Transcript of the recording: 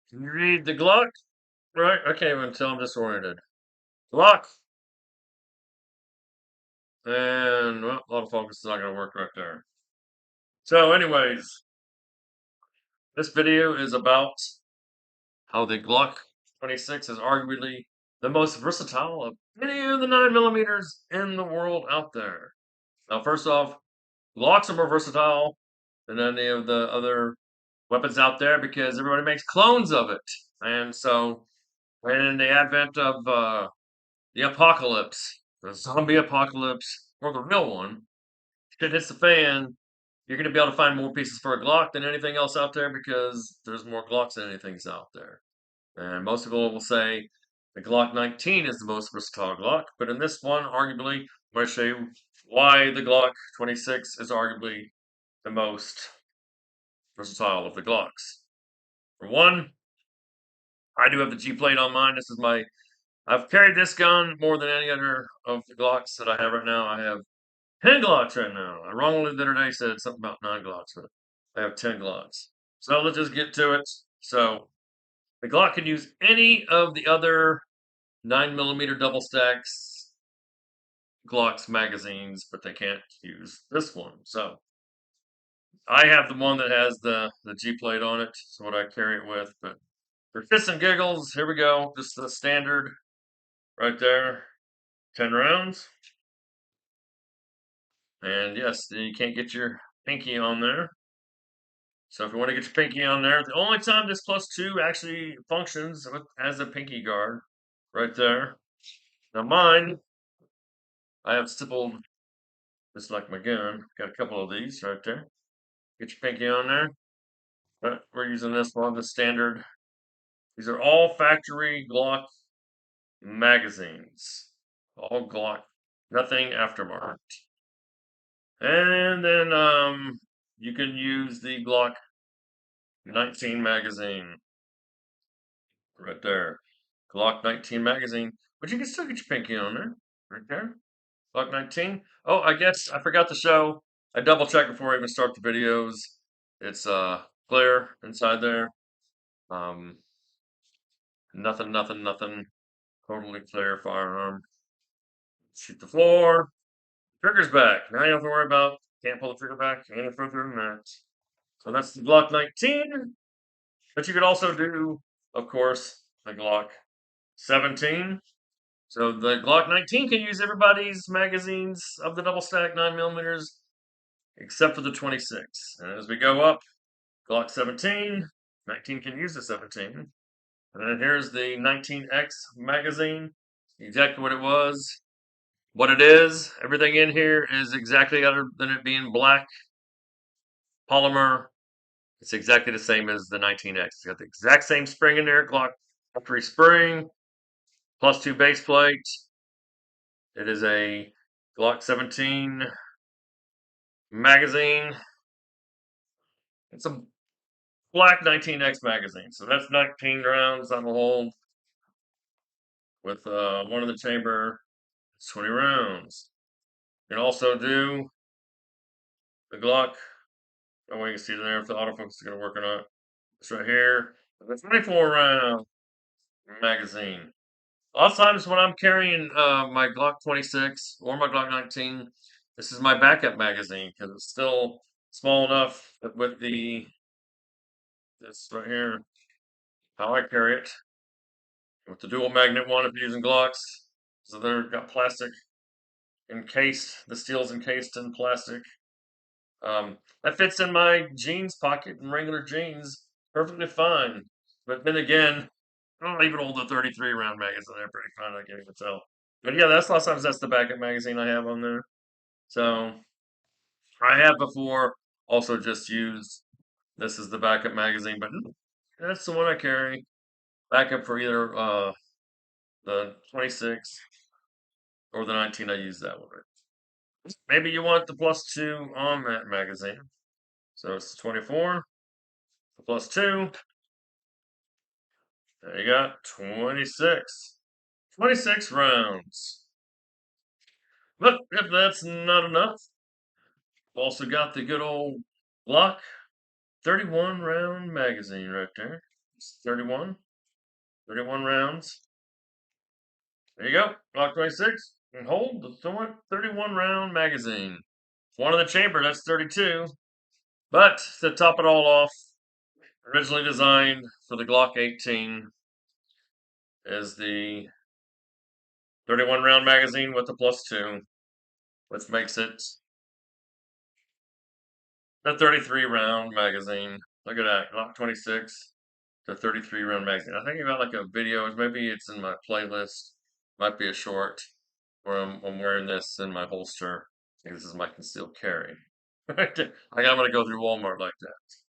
Can you read the Glock? Right? I can't even tell I'm disoriented. Glock! And, well, autofocus is not going to work right there. So, anyways, this video is about how the Glock 26 is arguably the most versatile of any of the 9mm in the world out there. Now, first off, Glocks are more versatile than any of the other weapons out there because everybody makes clones of it. And so, in the advent of the apocalypse, the zombie apocalypse, or the real one, shit hits the fan, you're going to be able to find more pieces for a Glock than anything else out there because there's more Glocks than anything's out there. And most people will say the Glock 19 is the most versatile Glock, but in this one, arguably, I'm going to show you why the Glock 26 is arguably the most versatile of the Glocks. For one, I do have the G plate on mine. I've carried this gun more than any other of the Glocks that I have right now. I have 10 Glocks right now. I wrongly the other day said something about 9 Glocks, but I have 10 Glocks. So let's just get to it. So the Glock can use any of the other 9mm double stacks Glocks magazines, but they can't use this one. So I have the one that has the G plate on it. That's what I carry it with. But for shits and giggles, here we go. Just the standard right there. 10 rounds. And yes, you can't get your pinky on there. So if you want to get your pinky on there, the only time this +2 actually functions as a pinky guard, right there. Now mine, I have stippled just like my gun. Got a couple of these right there. Get your pinky on there. But we're using this one, the standard. These are all factory Glock magazines. All Glock, nothing aftermarket. And then you can use the Glock 19 magazine right there. Glock 19 magazine, but you can still get your pinky on there, right there. Glock 19. Oh, I guess I forgot to show. I double checked before I even start the videos. It's clear inside there. Um, nothing. Totally clear firearm. Shoot the floor. Trigger's back. Now you don't have to worry about. Can't pull the trigger back any further than that. So that's the Glock 19. But you could also do, of course, the Glock 17. So the Glock 19 can use everybody's magazines of the double stack 9mm except for the 26. And as we go up, Glock 17, 19 can use the 17. And then here's the 19X magazine, exactly what it was, what it is. Everything in here is exactly other than it being black polymer. It's exactly the same as the 19X. It's got the exact same spring in there, Glock factory spring, +2 base plate. It is a Glock 17 magazine. It's a black 19X magazine. So that's 19 rounds on the hold with one in the chamber. It's 20 rounds. You can also do the Glock. Oh, well, you can see there if the autofocus is going to work or not. It's right here. The 24 round magazine. A lot of times when I'm carrying my Glock 26 or my Glock 19, this is my backup magazine because it's still small enough that with this right here, how I carry it, with the dual magnet one if you're using Glocks. So they've got plastic encased, the steel's encased in plastic. That fits in my jeans pocket and regular jeans perfectly fine. But then again, I'll even hold the 33 round magazine there pretty fine, I can't even tell. But yeah, that's a lot of times that's the backup magazine I have on there. So I have before also just used this as the backup magazine, but that's the one I carry. Backup for either the 26 or the 19. I use that one. Maybe you want the +2 on that magazine. So it's 24, the +2. There you got 26. 26 rounds. But if that's not enough, we've also got the good old Glock 31 round magazine right there. It's 31 rounds. There you go, Glock 26. And hold the 31 round magazine. One in the chamber, that's 32. But to top it all off, originally designed for the Glock 18 is the 31 round magazine with the +2, which makes it the 33 round magazine. Look at that, Glock 26, the 33 round magazine. I think I got like a video, maybe it's in my playlist, might be a short, where I'm wearing this in my holster. I think this is my concealed carry. I'm gonna go through Walmart like that.